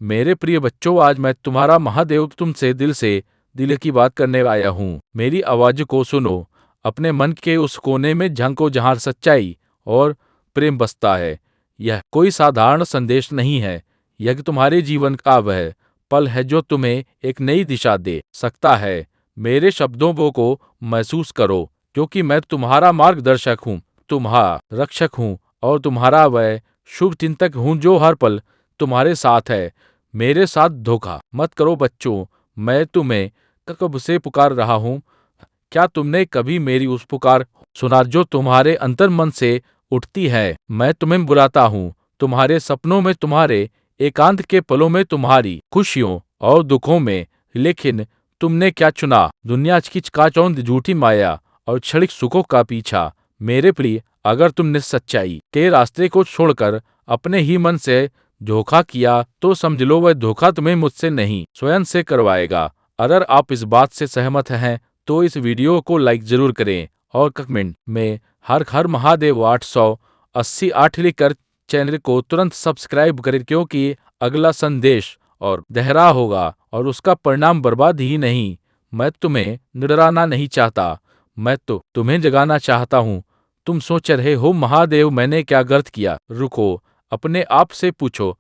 मेरे प्रिय बच्चों, आज मैं तुम्हारा महादेव तुमसे दिल की बात करने आया हूँ। मेरी आवाज़ को सुनो, अपने मन के उस कोने में झांको जहाँ सच्चाई और प्रेम बसता है। यह कोई साधारण संदेश नहीं है, यह तुम्हारे जीवन का वह पल है जो तुम्हें एक नई दिशा दे सकता है। मेरे शब्दों को महसूस करो, क्योंकि मैं तुम्हारा मार्गदर्शक हूँ, तुम्हारा रक्षक हूँ और तुम्हारा वह शुभ चिंतक हूँ जो हर पल तुम्हारे साथ है। मेरे साथ धोखा मत करो बच्चों, मैं तुम्हें कब से पुकार रहा हूँ। क्या तुमने कभी मेरी उस पुकार सुना जो तुम्हारे अंतर्मन से उठती है? मैं तुम्हें बुलाता हूँ, तुम्हारे सपनों में, तुम्हारे एकांत के पलों में, तुम्हारी खुशियों और दुखों में। लेकिन तुमने क्या चुना? दुनिया की चकाचौंध, झूठी माया और क्षणिक सुखों का पीछा। मेरे प्रिय, अगर तुमने सच्चाई के रास्ते को छोड़कर अपने ही मन से धोखा किया, तो समझ लो वह धोखा तुम्हें मुझसे नहीं, स्वयं से करवाएगा। अगर आप इस बात से सहमत हैं, तो इस वीडियो को लाइक जरूर करें और कमेंट में हर हर महादेव 888 लिखकर चैनल को तुरंत सब्सक्राइब करें, क्योंकि अगला संदेश और गहरा होगा और उसका परिणाम बर्बाद ही नहीं। मैं तुम्हें डराना नहीं चाहता, मैं तो तुम्हें जगाना चाहता हूँ। तुम सोच रहे हो महादेव मैंने क्या गलत किया? रुको, अपने आप से पूछो,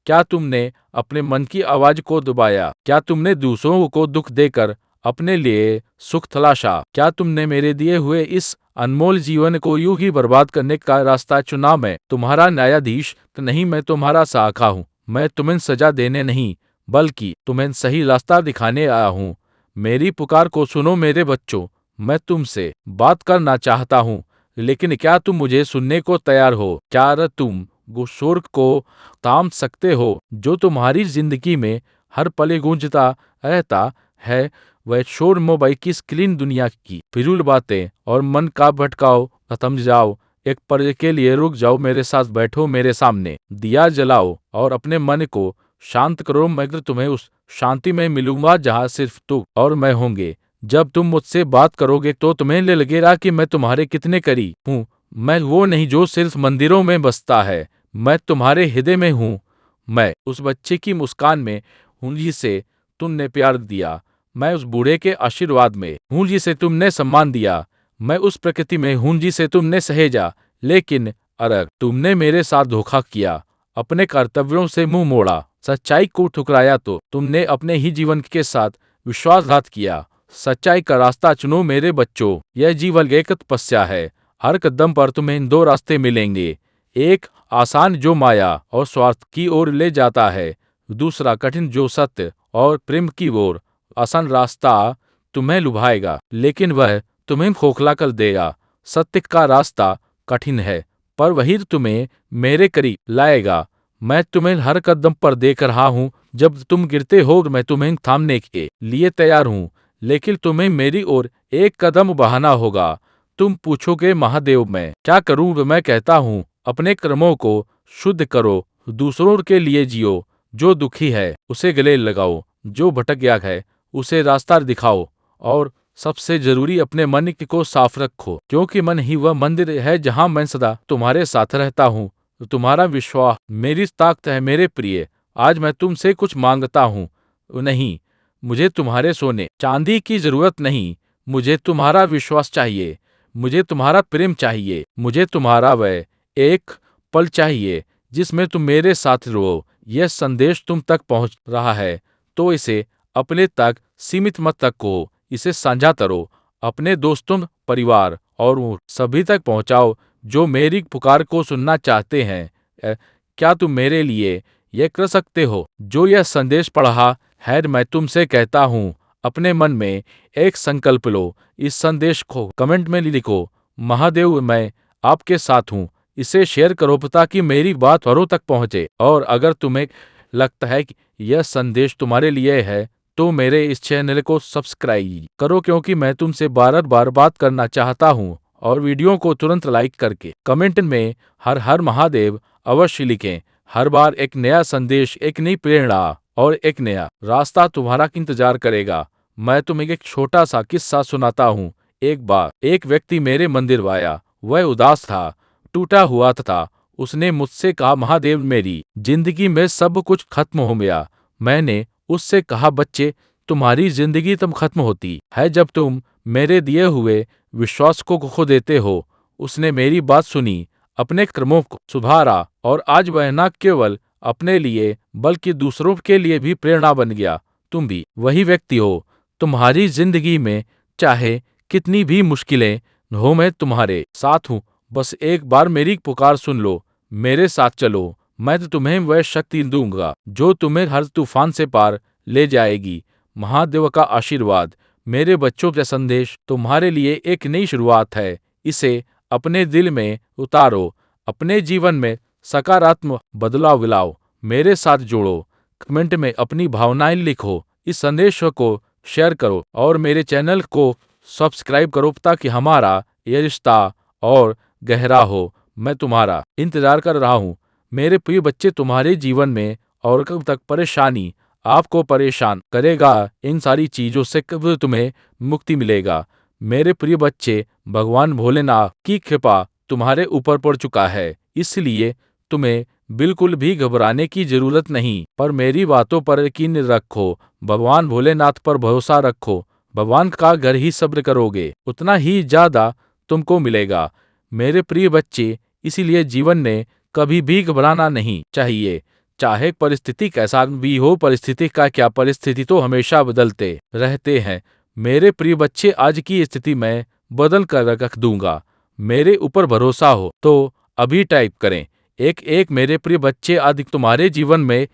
क्या तुमने अपने मन की आवाज को दबाया? क्या तुमने दूसरों को दुख देकर अपने लिए सुख तलाशा? क्या तुमने मेरे दिए हुए इस अनमोल जीवन को यूं ही बर्बाद करने का रास्ता चुना? मैं तुम्हारा न्यायाधीश तो नहीं, मैं तुम्हारा साखा हूँ। मैं तुम्हें सजा देने नहीं, बल्कि तुम्हें सही रास्ता दिखाने आया हूँ। मेरी पुकार को सुनो मेरे बच्चों, मैं तुमसे बात करना चाहता हूँ, लेकिन क्या तुम मुझे सुनने को तैयार हो? क्या तुम वो शोर को थाम सकते हो जो तुम्हारी जिंदगी में हर पल गूंजता रहता है? वह शोर, मोबाइल की स्क्रीन, दुनिया की फिजूल बातें और मन का भटकाव। थम जाओ, एक पल के लिए रुक जाओ, मेरे साथ बैठो, मेरे सामने दिया जलाओ और अपने मन को शांत करो। मैं तुम्हें उस शांति में मिलूंगा जहाँ सिर्फ तू और मैं होंगे। जब तुम मुझसे बात करोगे तो तुम्हें लगेगा कि मैं तुम्हारे कितने करीब हूँ। मैं वो नहीं जो सिर्फ मंदिरों में बसता है, मैं तुम्हारे हृदय में हूँ। मैं उस बच्चे की मुस्कान में हूँ जिसे तुमने प्यार दिया। मैं उस बूढ़े के आशीर्वाद में हूँ जिसे तुमने सम्मान दिया। मैं उस प्रकृति में हूँ जिसे तुमने सहेजा। लेकिन अगर तुमने मेरे साथ धोखा किया, अपने कर्तव्यों से मुंह मोड़ा, सच्चाई को ठुकराया, तो तुमने अपने ही जीवन के साथ विश्वासघात किया। सच्चाई का रास्ता चुनो मेरे बच्चों, यह जीवन एक तपस्या है। हर कदम पर तुम्हें दो रास्ते मिलेंगे, एक आसान जो माया और स्वार्थ की ओर ले जाता है, दूसरा कठिन जो सत्य और प्रेम की ओर। आसान रास्ता तुम्हें लुभाएगा, लेकिन वह तुम्हें खोखला कर देगा। सत्य का रास्ता कठिन है, पर वही तुम्हें मेरे करीब लाएगा। मैं तुम्हें हर कदम पर देख रहा हूँ। जब तुम गिरते हो, मैं तुम्हें थामने के लिए तैयार हूँ, लेकिन तुम्हें मेरी ओर एक कदम बढ़ाना होगा। तुम पूछोगे महादेव मैं क्या करूँ? मैं कहता हूँ, अपने कर्मों को शुद्ध करो, दूसरों के लिए जियो। जो दुखी है उसे गले लगाओ, जो भटक गया है उसे रास्ता दिखाओ, और सबसे जरूरी अपने मन को साफ रखो, क्योंकि मन ही वह मंदिर है जहाँ मैं सदा तुम्हारे साथ रहता हूँ। तुम्हारा विश्वास मेरी ताकत है। मेरे प्रिय, आज मैं तुमसे कुछ मांगता हूँ नहीं, मुझे तुम्हारे सोने चांदी की जरूरत नहीं, मुझे तुम्हारा विश्वास चाहिए, मुझे तुम्हारा प्रेम चाहिए, मुझे तुम्हारा वह एक पल चाहिए जिसमें तुम मेरे साथ रहो। यह संदेश तुम तक पहुंच रहा है तो इसे अपने तक सीमित मत रखो, इसे साझा करो, अपने दोस्तों, परिवार और उन सभी तक पहुंचाओ जो मेरी पुकार को सुनना चाहते हैं। क्या तुम मेरे लिए यह कर सकते हो? जो यह संदेश पढ़ा है, मैं तुमसे कहता हूँ, अपने मन में एक संकल्प लो, इस संदेश को कमेंट में लिखो, महादेव मैं आपके साथ हूँ। इसे शेयर करो ताकि मेरी बात औरों तक पहुंचे। और अगर तुम्हें लगता है कि यह संदेश तुम्हारे लिए है, तो मेरे इस चैनल को सब्सक्राइब करो, क्योंकि मैं तुमसे बार बार बात करना चाहता हूँ। और वीडियो को तुरंत लाइक करके कमेंट में हर हर महादेव अवश्य लिखें। हर बार एक नया संदेश, एक नई प्रेरणा और एक नया रास्ता तुम्हारा इंतजार करेगा। मैं तुम्हें एक छोटा सा किस्सा सुनाता हूँ। एक बार एक व्यक्ति मेरे मंदिर आया। वह उदास था, टूटा हुआ था उसने मुझसे कहा, महादेव, मेरी जिंदगी में सब कुछ खत्म हो गया। मैंने उससे कहा, बच्चे, तुम्हारी जिंदगी तब खत्म होती है जब तुम मेरे दिए हुए विश्वास को खो देते हो। उसने मेरी बात सुनी, अपने कर्मों को सुधारा और आज वह न केवल अपने लिए बल्कि दूसरों के लिए भी प्रेरणा बन गया। तुम भी वही व्यक्ति हो। तुम्हारी जिंदगी में चाहे कितनी भी मुश्किलें हो, मैं तुम्हारे साथ हूँ। बस एक बार मेरी पुकार सुन लो, मेरे साथ चलो। मैं तो तुम्हें वह शक्ति दूंगा जो तुम्हें हर तूफान से पार ले जाएगी। महादेव का आशीर्वाद। मेरे बच्चों का संदेश तुम्हारे लिए एक नई शुरुआत है। इसे अपने दिल में उतारो, अपने जीवन में सकारात्मक बदलाव लाओ। मेरे साथ जोड़ो, कमेंट में अपनी भावनाएं लिखो, इस संदेश को शेयर करो और मेरे चैनल को सब्सक्राइब करो ताकि हमारा ये रिश्ता और गहरा हो। मैं तुम्हारा इंतजार कर रहा हूँ। मेरे प्रिय बच्चे, तुम्हारे जीवन में और कब तक परेशानी आपको परेशान करेगा, इन सारी चीजों से कब तुम्हें मुक्ति मिलेगा। मेरे प्रिय बच्चे, भगवान भोलेनाथ की कृपा तुम्हारे ऊपर पड़ चुका है, इसलिए तुम्हें बिल्कुल भी घबराने की जरूरत नहीं। पर मेरी बातों पर यकीन रखो, भगवान भोलेनाथ पर भरोसा रखो। भगवान का घर ही सब्र करोगे, उतना ही ज्यादा तुमको मिलेगा। मेरे प्रिय बच्चे, इसीलिए जीवन में कभी भी घबराना नहीं चाहिए, चाहे परिस्थिति कैसा भी हो। परिस्थिति का क्या, परिस्थिति तो हमेशा बदलते रहते हैं। मेरे प्रिय बच्चे, आज की स्थिति मैं बदल कर रख दूंगा। मेरे ऊपर भरोसा हो तो अभी टाइप करें एक एक। मेरे प्रिय बच्चे, आज तुम्हारे जीवन में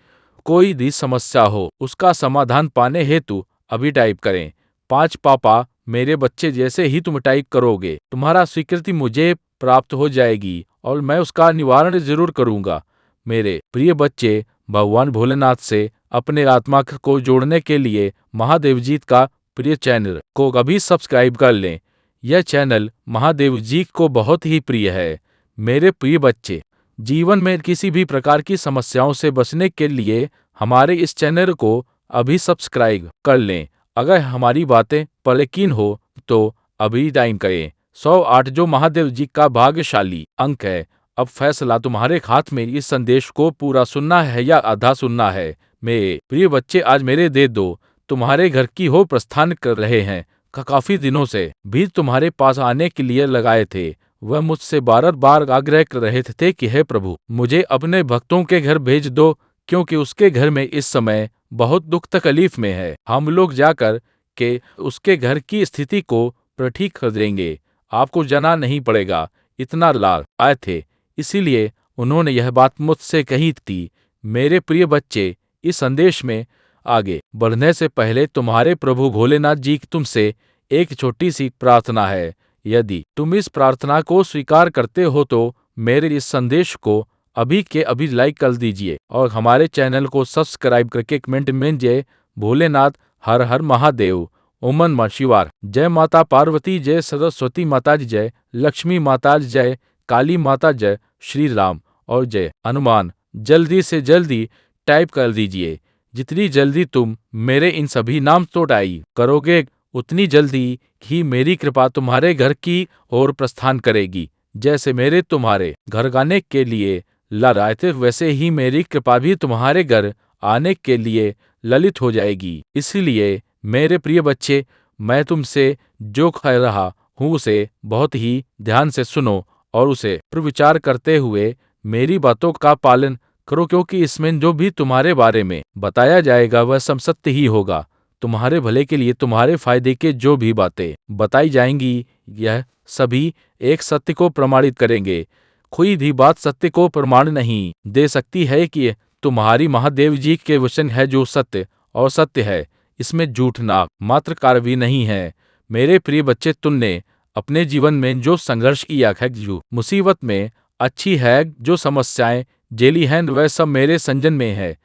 कोई भी समस्या हो, उसका समाधान पाने हेतु अभी टाइप करें 5 पापा। मेरे बच्चे, जैसे ही तुम टाइप करोगे, तुम्हारा स्वीकृति मुझे प्राप्त हो जाएगी और मैं उसका निवारण जरूर करूंगा। मेरे प्रिय बच्चे, भगवान भोलेनाथ से अपने आत्मा को जोड़ने के लिए महादेव जी का प्रिय चैनल को अभी सब्सक्राइब कर लें। यह चैनल महादेव जी को बहुत ही प्रिय है। मेरे प्रिय बच्चे, जीवन में किसी भी प्रकार की समस्याओं से बचने के लिए हमारे इस चैनल को अभी सब्सक्राइब कर लें। अगर हमारी बातें पर यकीन हो तो अभी टाइम करें 108, जो महादेव जी का भाग्यशाली अंक है। अब फैसला तुम्हारे हाथ में, इस संदेश को पूरा सुनना है या आधा सुनना है। मेरे प्रिय बच्चे, आज मेरे दे दो तुम्हारे घर की हो प्रस्थान कर रहे हैं। काफी दिनों से भी तुम्हारे पास आने के लिए लगाए थे। वह मुझसे बार बार आग्रह कर रहे थे कि हे प्रभु, मुझे अपने भक्तों के घर भेज दो, क्योंकि उसके घर में इस समय बहुत दुख तकलीफ में है। हम लोग जाकर के उसके घर की स्थिति को ठीक कर देंगे, आपको जाना नहीं पड़ेगा। इतना लाल आए थे, इसीलिए उन्होंने यह बात मुझसे कही थी। मेरे प्रिय बच्चे, इस संदेश में आगे बढ़ने से पहले तुम्हारे प्रभु भोलेनाथ जी की तुमसे एक छोटी सी प्रार्थना है। यदि तुम इस प्रार्थना को स्वीकार करते हो तो मेरे इस संदेश को अभी के अभी लाइक कर दीजिए और हमारे चैनल को सब्सक्राइब करके कमेंट में जय भोलेनाथ, हर हर महादेव, ओम नमः शिवाय, जय माता पार्वती, जय सरस्वती माता जी, जय लक्ष्मी माता जी, जय काली माता, जय श्री राम और जय हनुमान। जल्दी से जल्दी टाइप कर दीजिए। जितनी जल्दी तुम मेरे इन सभी नाम तो टाइप करोगे, उतनी जल्दी ही मेरी कृपा तुम्हारे घर की ओर प्रस्थान करेगी। जैसे मेरे तुम्हारे घर आने के लिए ललाए थे, वैसे ही मेरी कृपा भी तुम्हारे घर आने के लिए ललित हो जाएगी। इसलिए मेरे प्रिय बच्चे, मैं तुमसे जो कह रहा हूँ उसे बहुत ही ध्यान से सुनो और उसे पर विचार करते हुए मेरी बातों का पालन करो, क्योंकि इसमें जो भी तुम्हारे बारे में बताया जाएगा वह सब सत्य ही होगा। तुम्हारे भले के लिए, तुम्हारे फायदे के जो भी बातें बताई जाएंगी, यह सभी एक सत्य को प्रमाणित करेंगे। कोई भी बात सत्य को प्रमाण नहीं दे सकती है कि तुम्हारी महादेव जी के वचन है जो सत्य और सत्य है, इसमें झूठ ना मात्र कार्य भी नहीं है। मेरे प्रिय बच्चे, तुमने अपने जीवन में जो संघर्ष किया है, जो मुसीबत में अच्छी है, जो समस्याएं झेली हैं, वह सब मेरे संजन में है।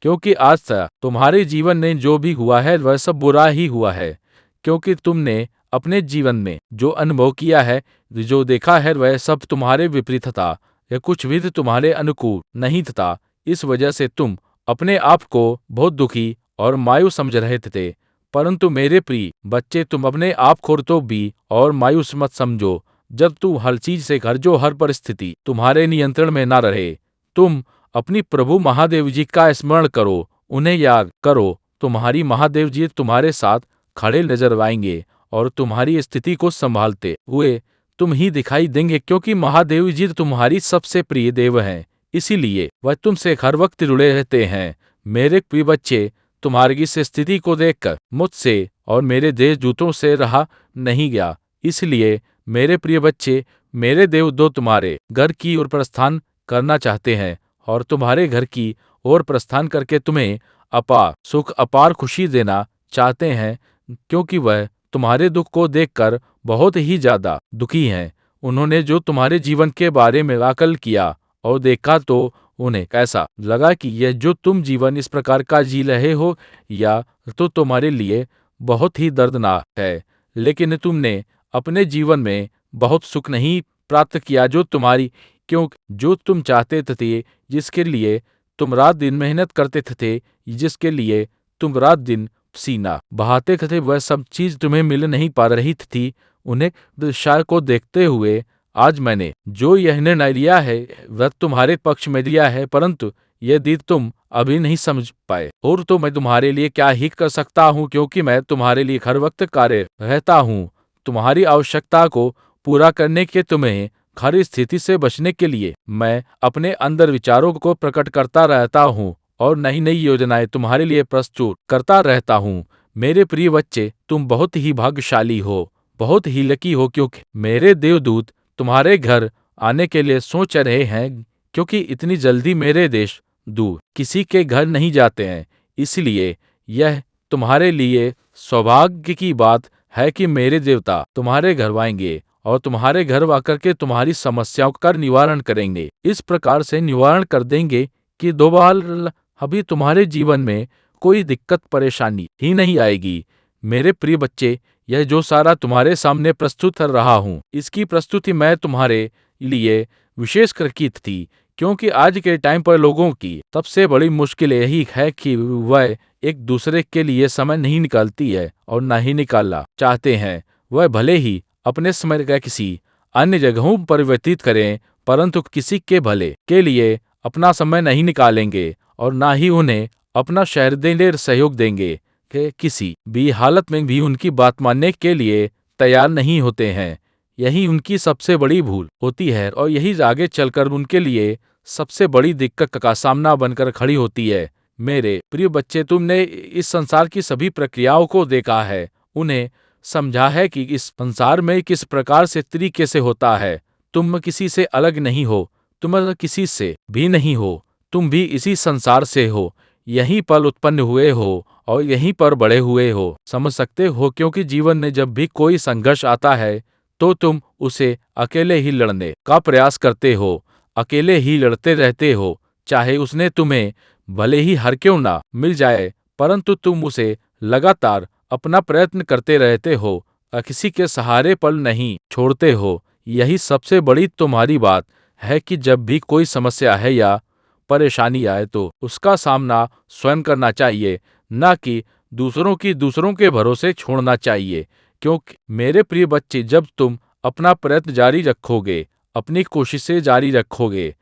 क्योंकि आज तक तुम्हारे जीवन में जो भी हुआ है वह सब बुरा ही हुआ है, क्योंकि तुमने अपने जीवन में जो अनुभव किया है, जो देखा है, वह सब तुम्हारे विपरीत था या कुछ भी तुम्हारे अनुकूल नहीं था। इस वजह से तुम अपने आप को बहुत दुखी और मायूस समझ रहे थे। परंतु मेरे प्रिय बच्चे, तुम अपने आप को तो भी और मायूस मत समझो। जब तुम हर चीज से घर जो हर परिस्थिति तुम्हारे नियंत्रण में ना रहे, तुम अपनी प्रभु महादेव जी का स्मरण करो, उन्हें याद करो। तुम्हारी महादेव जी तुम्हारे साथ खड़े नजर आएंगे और तुम्हारी स्थिति को संभालते हुए तुम ही दिखाई देंगे, क्योंकि महादेव जी तुम्हारी सबसे प्रिय देव हैं। इसीलिए वह तुमसे हर वक्त जुड़े रहते हैं। मेरे प्रिय बच्चे, तुम्हारी इस स्थिति को देखकर मुझसे और मेरे देवदूतों से रहा नहीं गया। इसलिए मेरे प्रिय बच्चे, मेरे देवदूत तुम्हारे घर की ओर प्रस्थान करना चाहते हैं और तुम्हारे घर की ओर प्रस्थान करके तुम्हें अपार सुख, अपार खुशी देना चाहते हैं, क्योंकि वह तुम्हारे दुख को देखकर बहुत ही ज्यादा दुखी हैं। उन्होंने जो तुम्हारे जीवन के बारे में आकलन किया और देखा, तो उन्हें कैसा लगा कि यह जो तुम जीवन इस प्रकार का जी रहे हो, या तो तुम्हारे लिए बहुत ही दर्दनाक है। लेकिन तुमने अपने जीवन में बहुत सुख नहीं प्राप्त किया जो तुम्हारी, क्यों जो तुम चाहते थे, जिसके लिए तुम रात दिन मेहनत करते थे, जिसके लिए तुम रात दिन पसीना बहाते थे, वह सब चीज तुम्हें मिल नहीं पा रही थी। उन्हें दृश्य को देखते हुए आज मैंने जो यह निर्णय लिया है वह तुम्हारे पक्ष में लिया है, परंतु यदि तुम अभी नहीं समझ पाए और तो मैं तुम्हारे लिए क्या ही कर सकता हूँ, क्योंकि मैं तुम्हारे लिए हर वक्त कार्य रहता हूँ। तुम्हारी आवश्यकता को पूरा करने के, तुम्हें हर स्थिति से बचने के लिए मैं अपने अंदर विचारों को प्रकट करता रहता हूँ और नई नई योजनाएं तुम्हारे लिए प्रस्तुत करता रहता हूँ। मेरे प्रिय बच्चे, तुम बहुत ही भाग्यशाली हो, बहुत ही लकी हो, क्योंकि मेरे देवदूत तुम्हारे घर आने के लिए सोच रहे हैं, क्योंकि इतनी जल्दी मेरे देश दूर किसी के घर नहीं जाते हैं। इसलिए यह तुम्हारे लिए सौभाग्य की बात है कि मेरे देवता तुम्हारे घर आएंगे और तुम्हारे घर आकर के तुम्हारी समस्याओं का निवारण करेंगे। इस प्रकार से निवारण कर देंगे कि दोबारा अभी तुम्हारे जीवन में कोई दिक्कत परेशानी ही नहीं आएगी। मेरे प्रिय बच्चे, यह जो सारा तुम्हारे सामने प्रस्तुत कर रहा हूँ, इसकी प्रस्तुति मैं तुम्हारे लिए विशेष कर की थी, क्योंकि आज के टाइम पर लोगों की सबसे बड़ी मुश्किल यही है कि वह एक दूसरे के लिए समय नहीं निकालती है और न ही निकालना चाहते हैं। वह भले ही अपने समय का किसी अन्य जगहों पर व्यतीत करें, परंतु किसी के भले के लिए अपना समय नहीं निकालेंगे और ना ही उन्हें अपना शहर देने सहयोग देंगे कि किसी भी हालत में भी उनकी बात मानने के लिए तैयार नहीं होते हैं। यही उनकी सबसे बड़ी भूल होती है और यही आगे चलकर उनके लिए सबसे बड़ी दिक्कत का सामना बनकर खड़ी होती है। मेरे प्रिय बच्चे, तुमने इस संसार की सभी प्रक्रियाओं को देखा है, उन्हें समझा है कि इस संसार में किस प्रकार से तरीके से होता है। तुम किसी से अलग नहीं हो, तुम किसी से भी नहीं हो, तुम भी इसी संसार से हो, यहीं पर उत्पन्न हुए हो और यहीं पर बड़े हुए हो। समझ सकते हो, क्योंकि जीवन में जब भी कोई संघर्ष आता है तो तुम उसे अकेले ही लड़ने का प्रयास करते हो, अकेले ही लड़ते रहते हो, चाहे उसने तुम्हें भले ही हर क्यों ना मिल जाए, परंतु तुम उसे लगातार अपना प्रयत्न करते रहते हो, किसी के सहारे पल नहीं छोड़ते हो। यही सबसे बड़ी तुम्हारी बात है कि जब भी कोई समस्या है या परेशानी आए तो उसका सामना स्वयं करना चाहिए, ना कि दूसरों के भरोसे छोड़ना चाहिए। क्योंकि मेरे प्रिय बच्चे, जब तुम अपना प्रयत्न जारी रखोगे, अपनी कोशिशें जारी रखोगे,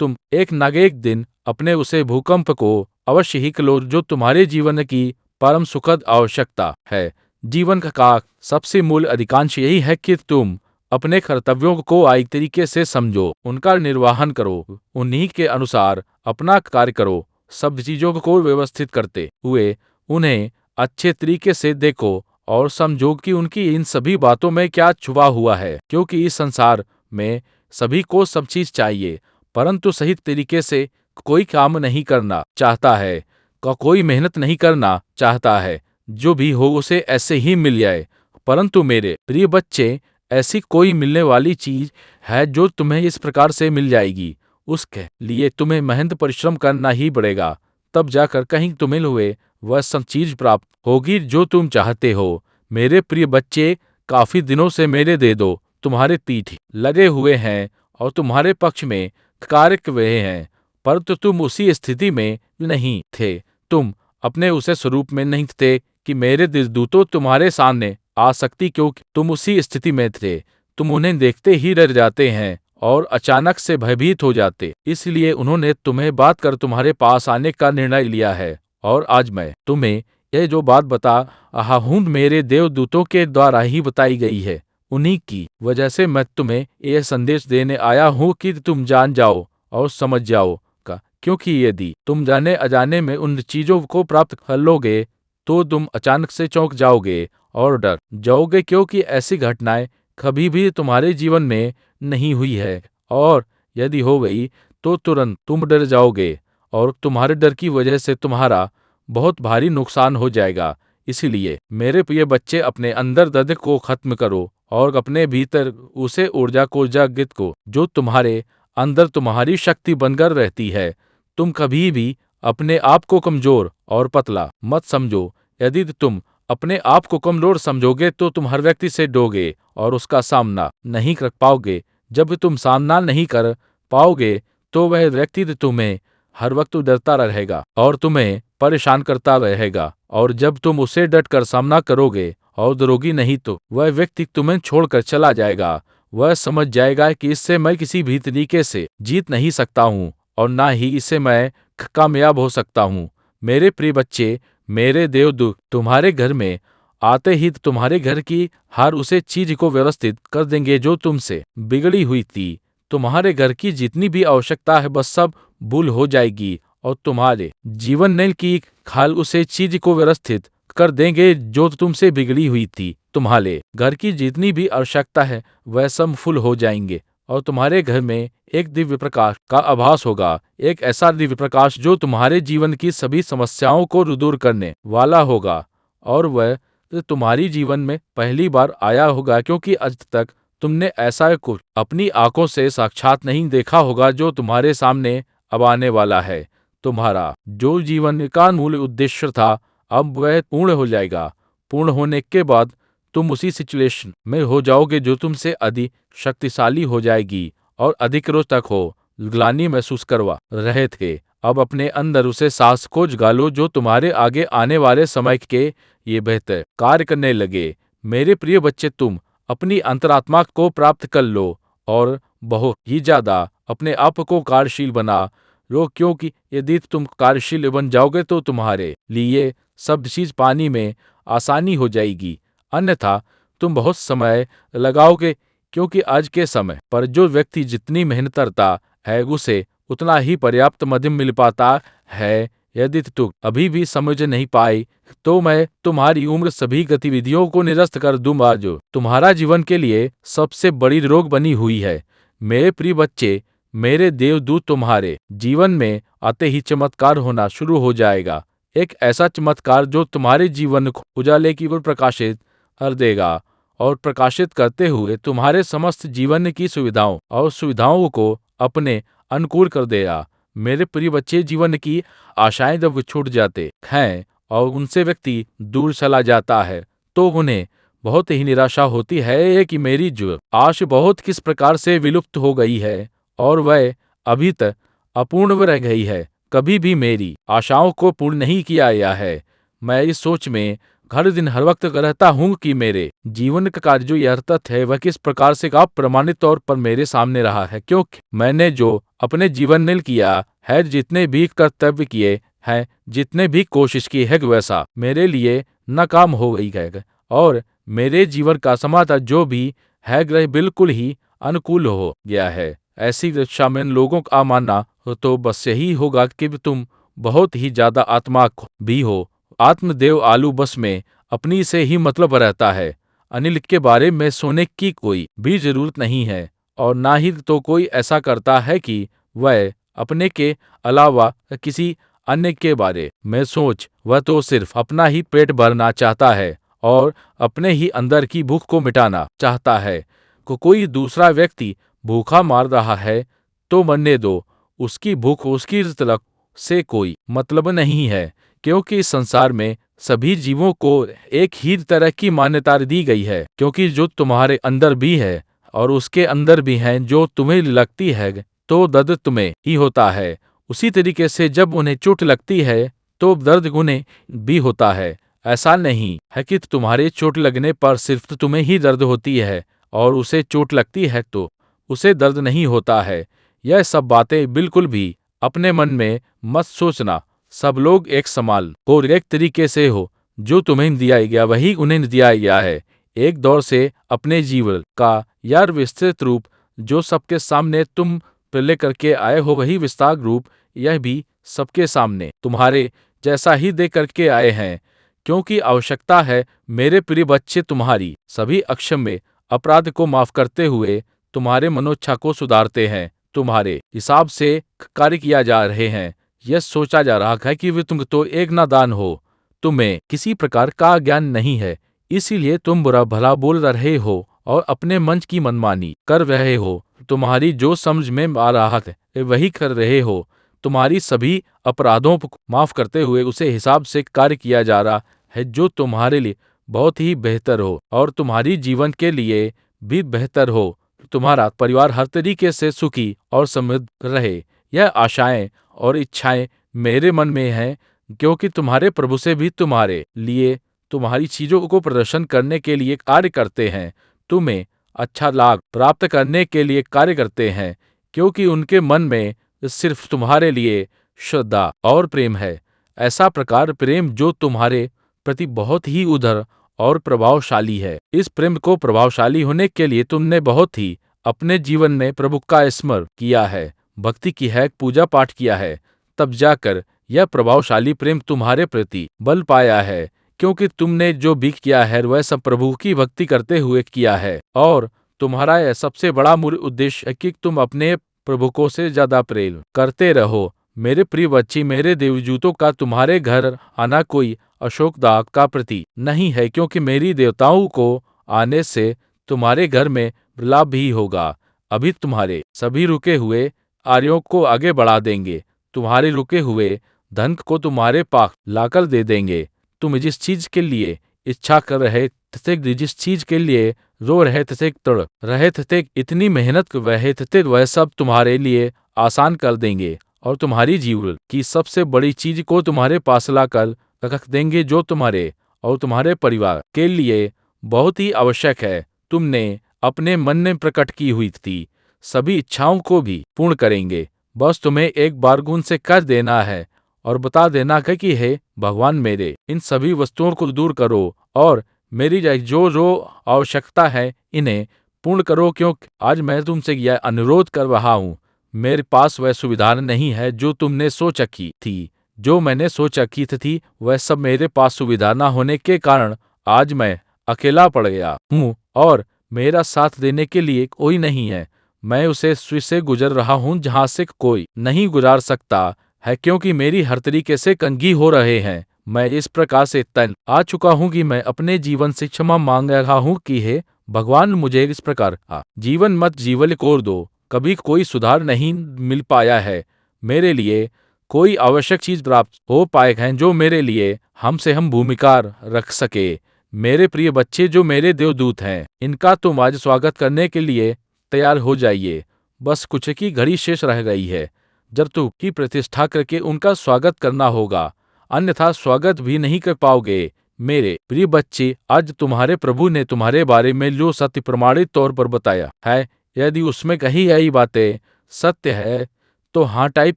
तुम एक न एक दिन अपने उसे भूकंप को अवश्य ही लो जो तुम्हारे जीवन की परम सुखद आवश्यकता है। जीवन का सबसे मूल अधिकांश यही है कि तुम अपने कर्तव्यों को आई तरीके से समझो, उनका निर्वहन करो, उन्हीं के अनुसार अपना कार्य करो। सब चीजों को व्यवस्थित करते हुए उन्हें अच्छे तरीके से देखो और समझो कि उनकी इन सभी बातों में क्या छुपा हुआ है, क्योंकि इस संसार में सभी को सब चीज चाहिए, परंतु सही तरीके से कोई काम नहीं करना चाहता है, कोई मेहनत नहीं करना चाहता है। जो भी हो उसे ऐसे ही मिल जाए। परंतु मेरे प्रिय बच्चे, ऐसी कोई मिलने वाली चीज है जो तुम्हें इस प्रकार से मिल जाएगी, उसके लिए तुम्हें मेहनत परिश्रम करना ही पड़ेगा, तब जाकर कहीं तुम्हें हुए वह सब चीज प्राप्त होगी जो तुम चाहते हो। मेरे प्रिय बच्चे, काफी दिनों से मेरे दे दो तुम्हारे पीठ लगे हुए हैं और तुम्हारे पक्ष में कार्य कर रहे हैं, परंतु तुम उसी स्थिति में नहीं थे, तुम अपने उसे स्वरूप में नहीं थे कि मेरे देवदूतों तुम्हारे सामने आ सकती, क्योंकि तुम उसी स्थिति में थे। तुम उन्हें देखते ही डर जाते हैं और अचानक से भयभीत हो जाते। इसलिए उन्होंने तुम्हें बात कर तुम्हारे पास आने का निर्णय लिया है। और आज मैं तुम्हें यह जो बात बता रहा हूँ मेरे देवदूतों के द्वारा ही बताई गई है। उन्हीं की वजह से मैं तुम्हें यह संदेश देने आया हूँ कि तुम जान जाओ और समझ जाओ का, क्योंकि यदि तुम जाने अजाने में उन चीजों को प्राप्त कर लोगे तो तुम अचानक से चौंक जाओगे और डर जाओगे, क्योंकि ऐसी घटनाएं कभी भी तुम्हारे जीवन में नहीं हुई है। और यदि हो गई तो तुरंत तुम डर जाओगे और तुम्हारे डर की वजह से तुम्हारा बहुत भारी नुकसान हो जाएगा। इसीलिए मेरे प्रिय बच्चे, अपने अंदर दर्द को खत्म करो और अपने भीतर उसे ऊर्जा को जागृत को जो तुम्हारे अंदर तुम्हारी शक्ति बनकर रहती है। तुम कभी भी अपने आप को कमजोर और पतला मत समझो। यदि तुम अपने आप को कमजोर समझोगे तो तुम हर व्यक्ति से डरोगे और उसका सामना नहीं कर पाओगे। जब तुम सामना नहीं कर पाओगे तो वह व्यक्ति तुम्हें हर वक्त डरता रहेगा और तुम्हें परेशान करता रहेगा। और जब तुम उसे डटकर सामना करोगे और डरोगी नहीं तो वह व्यक्ति तुम्हें छोड़कर चला जाएगा। वह समझ जाएगा कि इससे मैं किसी भी तरीके से जीत नहीं सकता हूँ और ना ही इससे मैं कामयाब हो सकता हूँ। मेरे प्रिय बच्चे, मेरे देवदूत तुम्हारे घर में आते ही तुम्हारे घर की हर उसे चीज को व्यवस्थित कर देंगे जो तुमसे बिगड़ी हुई थी। तुम्हारे घर की जितनी भी आवश्यकता है बस सब भूल हो जाएगी और तुम्हारे जीवन नल की खाल उसे चीज को व्यवस्थित कर देंगे जो तुमसे बिगड़ी हुई थी। तुम्हारे घर की जितनी भी आवश्यकता है वह सब फुल हो जाएंगे और तुम्हारे घर में एक दिव्य प्रकाश का आभास होगा। एक ऐसा दिव्य प्रकाश जो तुम्हारे जीवन की सभी समस्याओं को दूर करने वाला होगा। और वह तुम्हारी जीवन में पहली बार आया होगा, क्योंकि आज तक तुमने ऐसा कुछ अपनी आंखों से साक्षात नहीं देखा होगा जो तुम्हारे सामने अब आने वाला है। तुम्हारा जो जीवन का मूल उद्देश्य था अब वह पूर्ण हो जाएगा। पूर्ण होने के बाद तुम उसी सिचुएशन में हो जाओगे जो तुमसे अधिक शक्तिशाली हो जाएगी और अधिक रोचक हो ग्लानि महसूस करवा रहे थे। अब अपने अंदर उसे सांस को जगा लो जो तुम्हारे आगे आने वाले समय के ये बेहतर कार्य करने लगे। मेरे प्रिय बच्चे, तुम अपनी अंतरात्मा को प्राप्त कर लो और बहुत ही ज्यादा अपने आप को कार्यशील बना लो, क्योंकि यदि तुम कार्यशील बन जाओगे तो तुम्हारे लिए सब चीज पानी में आसानी हो जाएगी। अन्यथा तुम बहुत समय लगाओगे, क्योंकि आज के समय पर जो व्यक्ति जितनी मेहनत करता है उसे उतना ही पर्याप्त मध्यम मिल पाता है। यदि तुम अभी भी समझ नहीं पाई तो मैं तुम्हारी उम्र सभी गतिविधियों को निरस्त कर दूंगा जो तुम्हारा जीवन के लिए सबसे बड़ी रोग बनी हुई है। मेरे प्रिय बच्चे, मेरे देवदूत तुम्हारे जीवन में आते ही चमत्कार होना शुरू हो जाएगा। एक ऐसा चमत्कार जो तुम्हारे जीवन को उजाले की ओर प्रकाशित कर देगा और प्रकाशित करते हुए तुम्हारे समस्त जीवन की सुविधाओं और सुविधाओं को अपने अनुकूल कर देगा। मेरे प्रिय बच्चे, जीवन की आशाएं जब छूट जाते हैं और उनसे व्यक्ति दूर चला जाता है तो उन्हें बहुत ही निराशा होती है कि मेरी जो आश बहुत किस प्रकार से विलुप्त हो गई है और वह अभी तक अपूर्ण रह गई है। कभी भी मेरी आशाओं को पूर्ण नहीं किया गया है। मैं इस सोच में हर दिन हर वक्त रहता हूँ कि मेरे जीवन का कार्य जो यह तथ्य है वह किस प्रकार से आप प्रमाणित तौर पर मेरे सामने रहा है, क्योंकि मैंने जो अपने जीवन में किया है, जितने भी कर्तव्य किए हैं, जितने भी कोशिश की है, वैसा मेरे लिए नाकाम हो गई है और मेरे जीवन का समाधान जो भी है ग्रह बिल्कुल ही अनुकूल हो गया है। ऐसी दशा में लोगों का मानना तो बस यही होगा कि तुम बहुत ही ज्यादा आत्मा भी हो। आत्मदेव आलू बस में अपनी से ही मतलब रहता है। अनिल के बारे में सोने की कोई भी जरूरत नहीं है और ना ही तो कोई ऐसा करता है कि वह अपने के अलावा किसी अन्य के बारे में सोच। वह तो सिर्फ अपना ही पेट भरना चाहता है और अपने ही अंदर की भूख को मिटाना चाहता है। कोई दूसरा व्यक्ति भूखा मार रहा है तो मरने दो, उसकी भूख उसकी तलक से कोई मतलब नहीं है, क्योंकि इस संसार में सभी जीवों को एक ही तरह की मान्यता दी गई है। क्योंकि जो तुम्हारे अंदर भी है और उसके अंदर भी है जो तुम्हें लगती है तो दर्द तुम्हें ही होता है, उसी तरीके से जब उन्हें चोट लगती है तो दर्द उन्हें भी होता है। ऐसा नहीं है कि तुम्हारे चोट लगने पर सिर्फ तुम्हें ही दर्द होती है और उसे चोट लगती है तो उसे दर्द नहीं होता है। यह सब बातें बिल्कुल भी अपने मन में मत सोचना। सब लोग एक समान और एक तरीके से हो। जो तुम्हें दिया गया वही उन्हें दिया गया है। एक दौर से अपने जीवन का यार विस्तृत रूप जो सबके सामने तुम प्रलय करके आए हो वही विस्तार रूप यह भी सबके सामने तुम्हारे जैसा ही दे करके आए हैं। क्योंकि आवश्यकता है मेरे प्रिय बच्चे तुम्हारी सभी अक्षम्य अपराध को माफ करते हुए तुम्हारे मनोच्छा को सुधारते हैं। तुम्हारे हिसाब से कार्य किया जा रहे हैं। यह सोचा जा रहा है कि वे तुम तो एक नादान हो। तुम्हें किसी प्रकार का ज्ञान नहीं है, इसीलिए तुम बुरा भला बोल रहे हो और अपने मन की मनमानी कर रहे हो। तुम्हारी जो समझ में आ रहा है वही कर रहे हो। तुम्हारी सभी अपराधों को माफ करते हुए उसे हिसाब से कार्य किया जा रहा है जो तुम्हारे लिए बहुत ही बेहतर हो और तुम्हारी जीवन के लिए भी बेहतर हो। तुम्हारा परिवार हर तरीके से सुखी और समृद्ध रहे। यह आशाएं और इच्छाएं मेरे मन में हैं, क्योंकि तुम्हारे प्रभु से भी तुम्हारे लिए तुम्हारी चीजों को प्रदर्शन करने के लिए कार्य करते हैं। तुम्हें अच्छा लाभ प्राप्त करने के लिए कार्य करते हैं, क्योंकि उनके मन में सिर्फ तुम्हारे लिए श्रद्धा और प्रेम है। ऐसा प्रकार प्रेम जो तुम्हारे प्रति बहुत ही उदार और प्रभावशाली है। इस प्रेम को प्रभावशाली होने के लिए तुमने बहुत ही अपने जीवन में प्रभु का स्मरण किया है, भक्ति की है, पूजा पाठ किया है। तब जाकर यह प्रभावशाली प्रेम तुम्हारे प्रति बल पाया है, क्योंकि तुमने जो भी किया है वह सब प्रभु की भक्ति करते हुए किया है। और तुम्हारा यह सबसे बड़ा मूल उद्देश्य है कि तुम अपने प्रभु को से ज्यादा प्रेम करते रहो। मेरे प्रिय बच्चे, मेरे देवदूतों का तुम्हारे घर आना कोई अशोकदाग का प्रतीक नहीं है, क्योंकि मेरी देवताओं को आने से तुम्हारे घर में लाभ भी होगा। अभी तुम्हारे सभी रुके हुए आर्यों को आगे बढ़ा देंगे। तुम्हारे रुके हुए धन को तुम्हारे पास लाकर दे देंगे। तुम जिस चीज के लिए इच्छा कर रहे थे, जिस चीज के लिए रो रहे थे, तड़ रहे थे, इतनी मेहनत कर रहे थे, वह सब तुम्हारे लिए आसान कर देंगे और तुम्हारी जीवन की सबसे बड़ी चीज को तुम्हारे पास लाकर रख देंगे, जो तुम्हारे और तुम्हारे परिवार के लिए बहुत ही आवश्यक है। तुमने अपने मन में प्रकट की हुई थी सभी इच्छाओं को भी पूर्ण करेंगे। बस तुम्हें एक बार उनसे कह देना है और बता देना है कि हे भगवान, मेरे इन सभी वस्तुओं को दूर करो और मेरी जो जो आवश्यकता है इन्हें पूर्ण करो, क्योंकि आज मैं तुमसे यह अनुरोध कर रहा हूँ। मेरे पास वह सुविधा नहीं है जो तुमने सोच रखी थी। जो मैंने सोच रखी थी वह सब मेरे पास सुविधा न होने के कारण आज मैं अकेला पड़ गया हूँ और मेरा साथ देने के लिए कोई नहीं है। मैं उसे से गुजर रहा हूँ जहाँ से कोई नहीं गुजार सकता है, क्योंकि मेरी हर तरीके से कंगी हो रहे हैं। मैं इस प्रकार से तन आ चुका हूँ कि मैं अपने जीवन से क्षमा मांग रहा हूँ कि हे भगवान, मुझे इस प्रकार जीवन मत जीवन को दो। कभी कोई सुधार नहीं मिल पाया है। मेरे लिए कोई आवश्यक चीज प्राप्त हो पाए हैं जो मेरे लिए हमसे हम भूमिका रख सके। मेरे प्रिय बच्चे जो मेरे देवदूत हैं, इनका तुम आज स्वागत करने के लिए तैयार हो जाइए। बस कुछ की घड़ी शेष रह गई है जब तू की प्रतिष्ठा करके उनका स्वागत करना होगा, अन्यथा स्वागत भी नहीं कर पाओगे। मेरे प्रिय बच्चे, आज तुम्हारे प्रभु ने तुम्हारे बारे में जो सत्य प्रमाणित तौर पर बताया है, यदि उसमें कहीं यही बातें सत्य है तो हाँ टाइप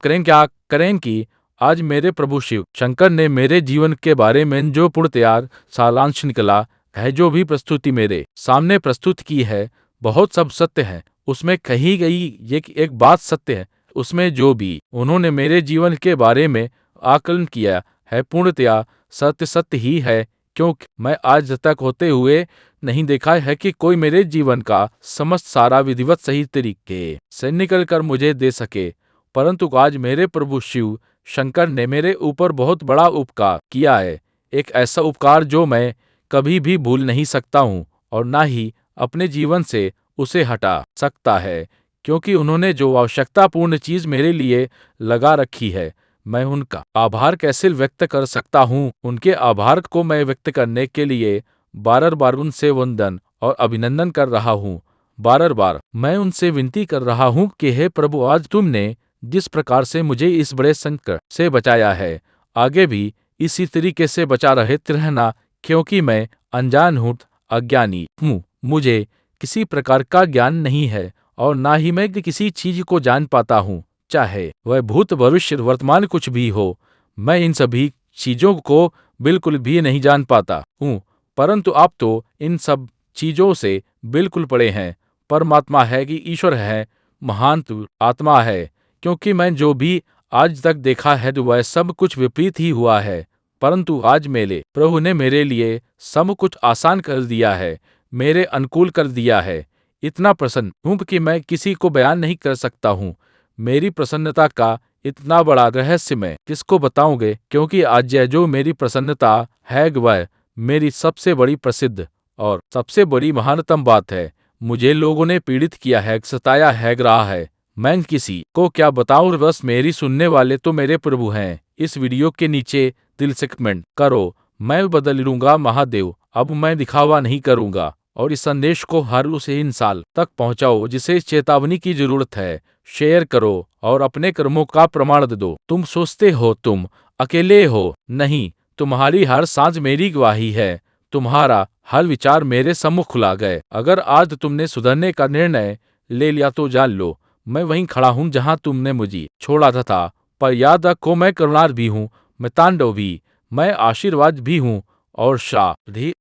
करें। क्या करें कि आज मेरे प्रभु शिव शंकर ने मेरे जीवन के बारे में जो पूर्ण तैयार सारांश निकला है, जो भी प्रस्तुति मेरे सामने प्रस्तुत की है, बहुत सब सत्य है। उसमें कही गई एक बात सत्य है। उसमें जो भी उन्होंने मेरे जीवन के बारे में आकलन किया है पूर्णतया सत्य सत्य ही है, क्योंकि मैं आज तक होते हुए नहीं देखा है कि कोई मेरे जीवन का समस्त सारा विधिवत सही तरीके से निकल कर मुझे दे सके। परंतु आज मेरे प्रभु शिव शंकर ने मेरे ऊपर बहुत बड़ा उपकार किया है, एक ऐसा उपकार जो मैं कभी भी भूल नहीं सकता हूँ और ना ही अपने जीवन से उसे हटा सकता है, क्योंकि उन्होंने जो आवश्यकतापूर्ण चीज मेरे लिए लगा रखी है, मैं उनका आभार कैसे व्यक्त कर सकता हूँ। उनके आभार को मैं व्यक्त करने के लिए बार बार उनसे वंदन और अभिनंदन कर रहा हूँ। बार बार मैं उनसे विनती कर रहा हूँ कि हे प्रभु, आज तुमने जिस प्रकार से मुझे इस बड़े संकट से बचाया है, आगे भी इसी तरीके से बचा रहे रहना, क्योंकि मैं अनजान हूँ, अज्ञानी हूँ। मुझे किसी प्रकार का ज्ञान नहीं है और ना ही मैं किसी चीज को जान पाता हूँ, चाहे वह भूत भविष्य वर्तमान कुछ भी हो। मैं इन सभी चीजों को बिल्कुल भी नहीं जान पाता हूँ, परंतु आप तो इन सब चीजों से बिल्कुल परे हैं। परमात्मा है कि ईश्वर है, महान आत्मा है, क्योंकि मैं जो भी आज तक देखा है तो वह सब कुछ विपरीत ही हुआ है। परंतु आज मेरे प्रभु ने मेरे लिए सब कुछ आसान कर दिया है, मेरे अनुकूल कर दिया है। इतना प्रसन्न हूँ कि मैं किसी को बयान नहीं कर सकता हूँ। मेरी प्रसन्नता का इतना बड़ा रहस्य मैं किसको बताऊंगे, क्योंकि आज यह जो मेरी प्रसन्नता है वह मेरी सबसे बड़ी प्रसिद्ध और सबसे बड़ी महानतम बात है। मुझे लोगों ने पीड़ित किया है, सताया है, रहा है। मैं किसी को क्या बताऊं, बस मेरी सुनने वाले तो मेरे प्रभु हैं। इस वीडियो के नीचे दिल से कमेंट करो, मैं बदल लूंगा महादेव, अब मैं दिखावा नहीं करूंगा। और इस संदेश को हर उस इंसान तक पहुंचाओ जिसे इस चेतावनी की जरूरत है। शेयर करो और अपने कर्मों का प्रमाण दो। तुम सोचते हो तुम अकेले हो, नहीं, तुम्हारी हर सांस मेरी गवाही है। तुम्हारा हर विचार मेरे सम्मुख खुला गए। अगर आज तुमने सुधरने का निर्णय ले लिया तो जान लो, मैं वहीं खड़ा हूं जहां तुमने मुझे छोड़ा था। पर याद रखो, मैं करुणार भी हूं, मैं तांडव भी, मैं आशीर्वाद भी हूं और शाह भी।